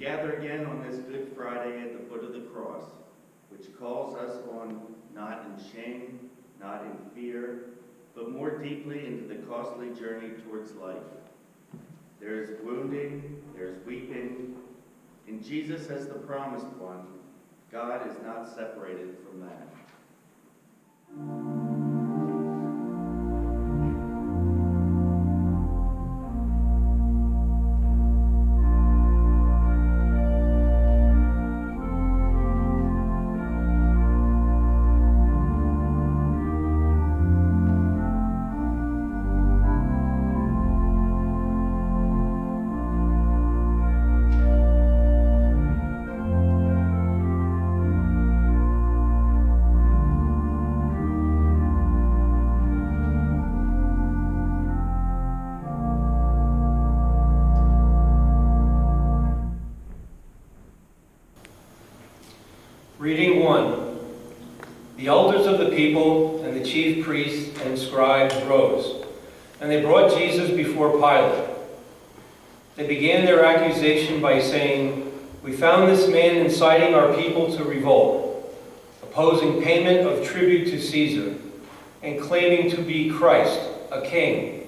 gather again on this Good Friday at the foot of the cross, which calls us on not in shame, not in fear, but more deeply into the costly journey towards life. There is wounding, there is weeping. In Jesus as the promised one, God is not separated from that. Reading 1. The elders of the people and the chief priests and scribes rose, and they brought Jesus before Pilate. They began their accusation by saying, "We found this man inciting our people to revolt, opposing payment of tribute to Caesar, and claiming to be Christ, a king."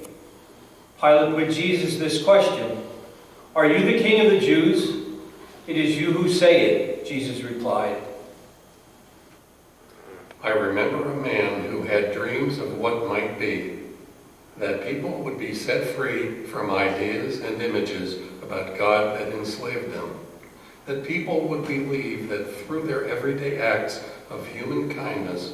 Pilate put Jesus this question, "Are you the king of the Jews?" "It is you who say it," Jesus replied. I remember a man who had dreams of what might be, that people would be set free from ideas and images about God that enslaved them, that people would believe that through their everyday acts of human kindness,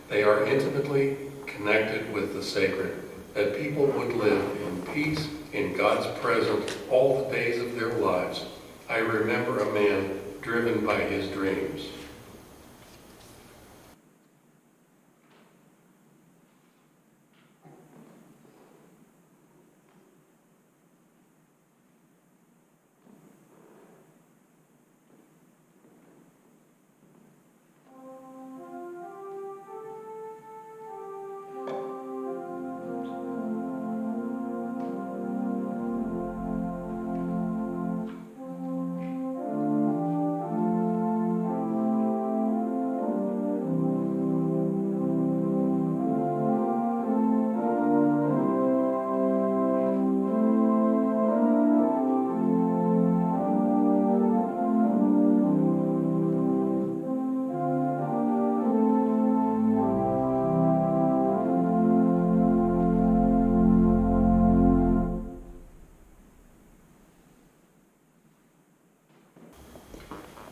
they are intimately connected with the sacred, that people would live in peace in God's presence all the days of their lives. I remember a man driven by his dreams.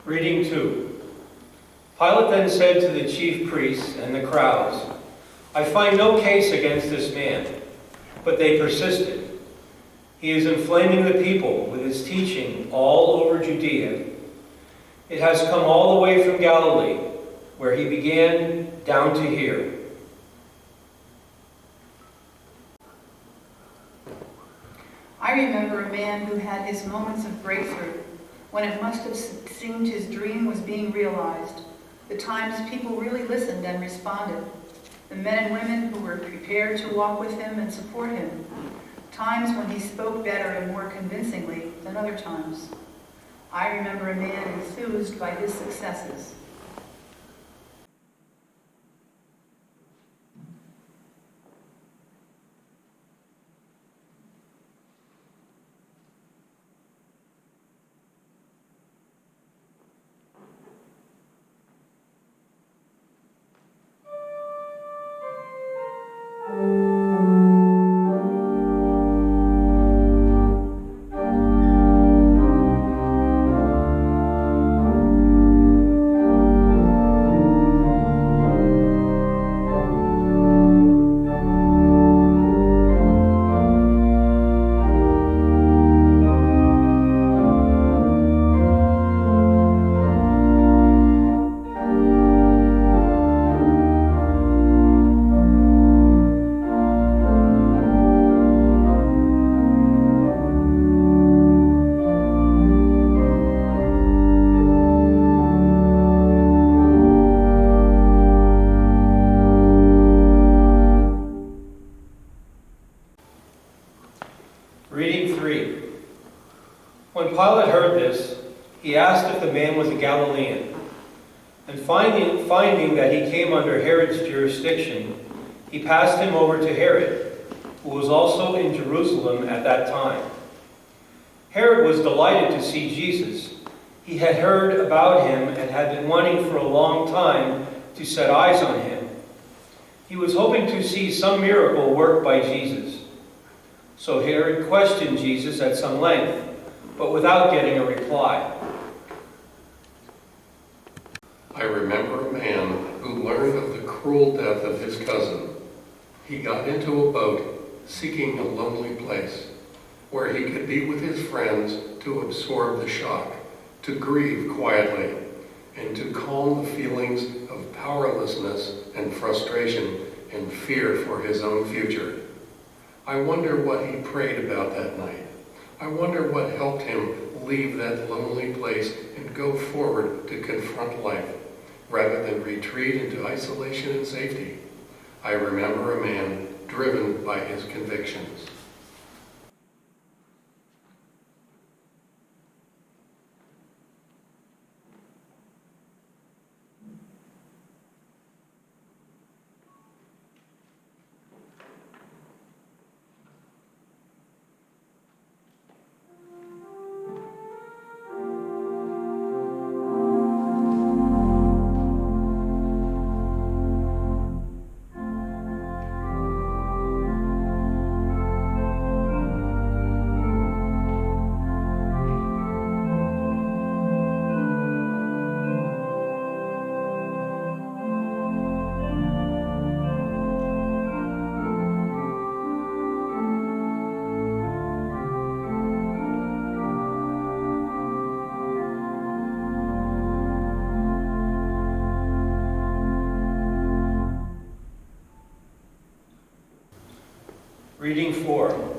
Reading 2. Pilate then said to the chief priests and the crowds, "I find no case against this man." But they persisted. "He is inflaming the people with his teaching all over Judea. It has come all the way from Galilee, where he began, down to here." I remember a man who had his moments of breakthrough, when it must have seemed his dream was being realized, the times people really listened and responded, the men and women who were prepared to walk with him and support him, times when he spoke better and more convincingly than other times. I remember a man enthused by his successes. Reading 3. When Pilate heard this, he asked if the man was a Galilean. And finding that he came under Herod's jurisdiction, he passed him over to Herod, who was also in Jerusalem at that time. Herod was delighted to see Jesus. He had heard about him and had been wanting for a long time to set eyes on him. He was hoping to see some miracle worked by Jesus. So Herod questioned Jesus at some length, but without getting a reply. I remember a man who learned of the cruel death of his cousin. He got into a boat, seeking a lonely place where he could be with his friends to absorb the shock, to grieve quietly, and to calm the feelings of powerlessness and frustration and fear for his own future. I wonder what he prayed about that night. I wonder what helped him leave that lonely place and go forward to confront life, rather than retreat into isolation and safety. I remember a man driven by his convictions. Reading 4.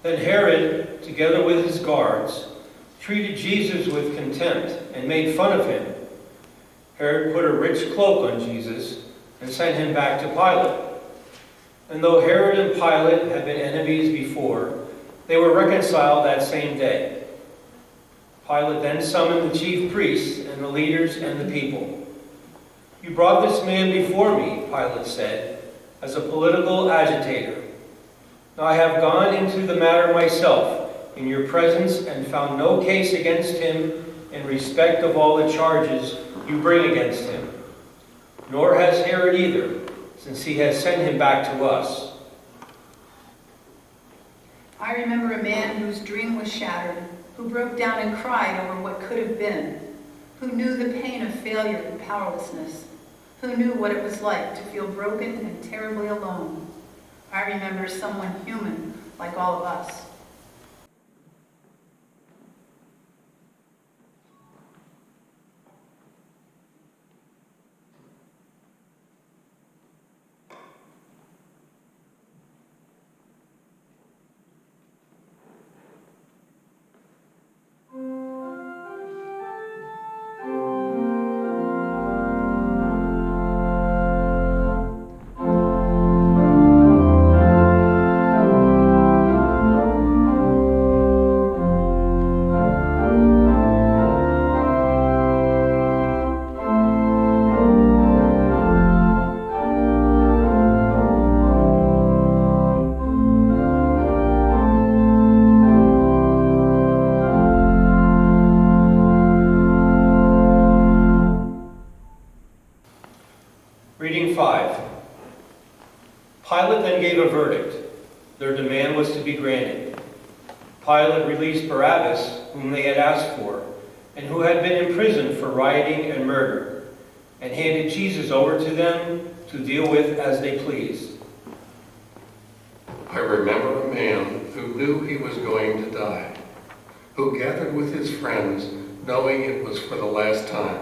Then Herod, together with his guards, treated Jesus with contempt and made fun of him. Herod put a rich cloak on Jesus and sent him back to Pilate. And though Herod and Pilate had been enemies before, they were reconciled that same day. Pilate then summoned the chief priests and the leaders and the people. "You brought this man before me," Pilate said, "as a political agitator. Now I have gone into the matter myself in your presence and found no case against him in respect of all the charges you bring against him. Nor has Herod either, since he has sent him back to us." I remember a man whose dream was shattered, who broke down and cried over what could have been, who knew the pain of failure and powerlessness, who knew what it was like to feel broken and terribly alone. I remember someone human, like all of us. Reading 5. Pilate then gave a verdict. Their demand was to be granted. Pilate released Barabbas, whom they had asked for, and who had been imprisoned for rioting and murder, and handed Jesus over to them to deal with as they pleased. I remember a man who knew he was going to die, who gathered with his friends knowing it was for the last time,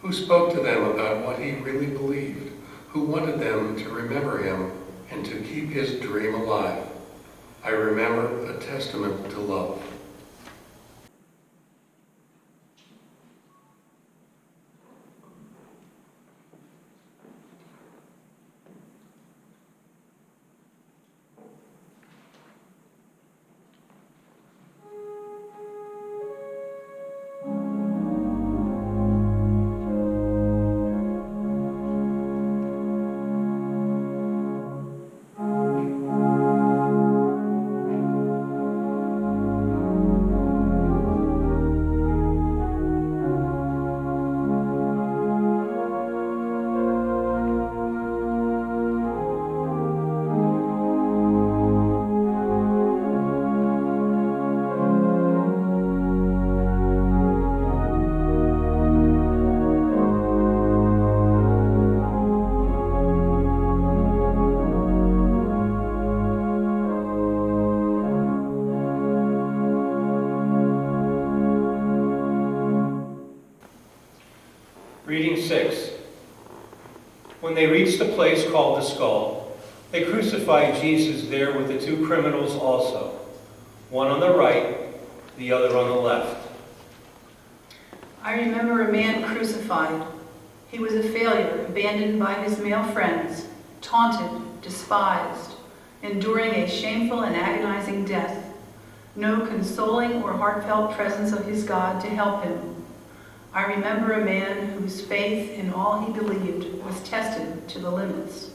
who spoke to them about what he really believed, who wanted them to remember him and to keep his dream alive. I remember a testament to love. Reading 6. When they reached the place called the Skull, they crucified Jesus there with the 2 criminals also, one on the right, the other on the left. I remember a man crucified. He was a failure, abandoned by his male friends, taunted, despised, enduring a shameful and agonizing death. No consoling or heartfelt presence of his God to help him. I remember a man whose faith in all he believed was tested to the limits.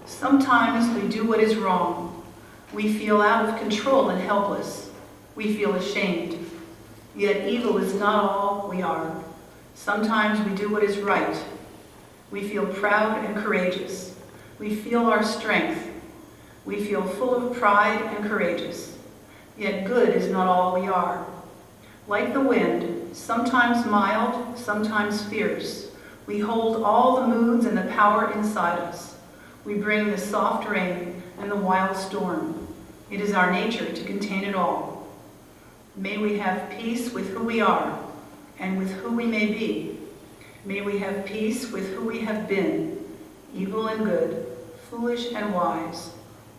Sometimes we do what is wrong. We feel out of control and helpless. We feel ashamed. Yet evil is not all we are. Sometimes we do what is right. We feel proud and courageous. We feel our strength. We feel full of pride and courageous. Yet good is not all we are. Like the wind, sometimes mild, sometimes fierce, we hold all the moods and the power inside us. We bring the soft rain and the wild storm. It is our nature to contain it all. May we have peace with who we are and with who we may be. May we have peace with who we have been, evil and good, foolish and wise,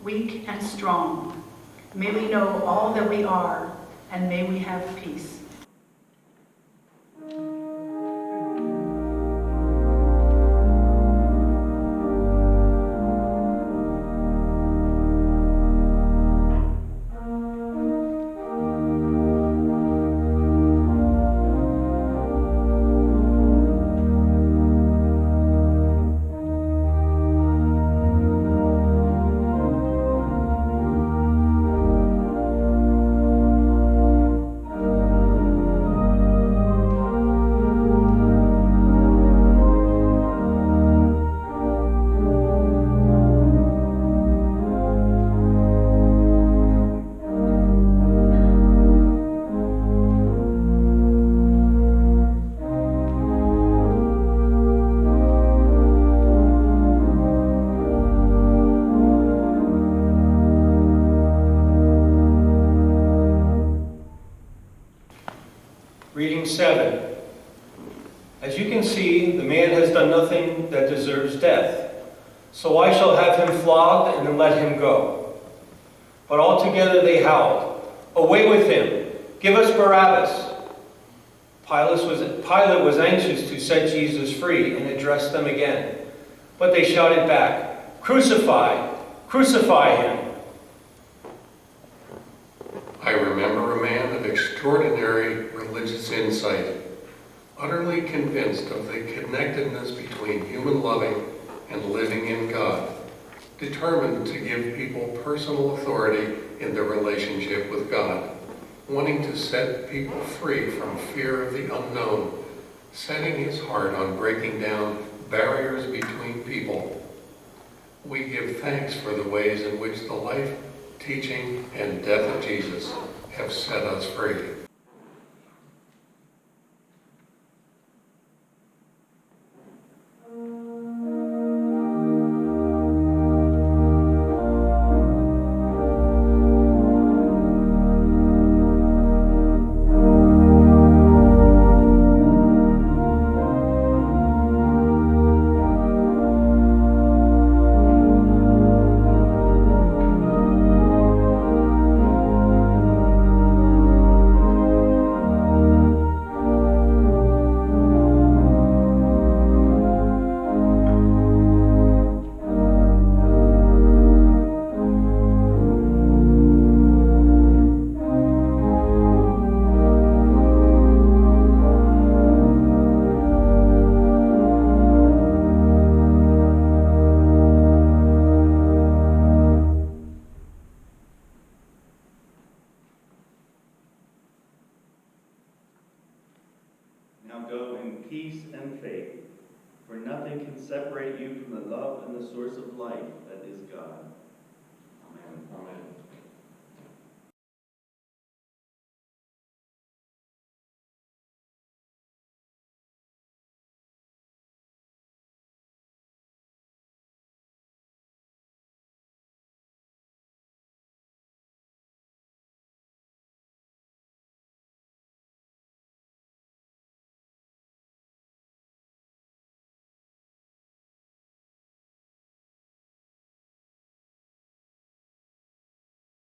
weak and strong. May we know all that we are, and may we have peace. Reading 7. As you can see, the man has done nothing that deserves death. So I shall have him flogged and then let him go. But altogether they howled, "Away with him! Give us Barabbas!" Pilate was anxious to set Jesus free and addressed them again. But they shouted back, "Crucify! Crucify him!" I remember a man of extraordinary religious insight, utterly convinced of the connectedness between human loving and living in God, determined to give people personal authority in their relationship with God, wanting to set people free from fear of the unknown, setting his heart on breaking down barriers between people. We give thanks for the ways in which the life, teaching, and death of Jesus have set us free. Now go in peace and faith, for nothing can separate you from the love and the source of life that is God.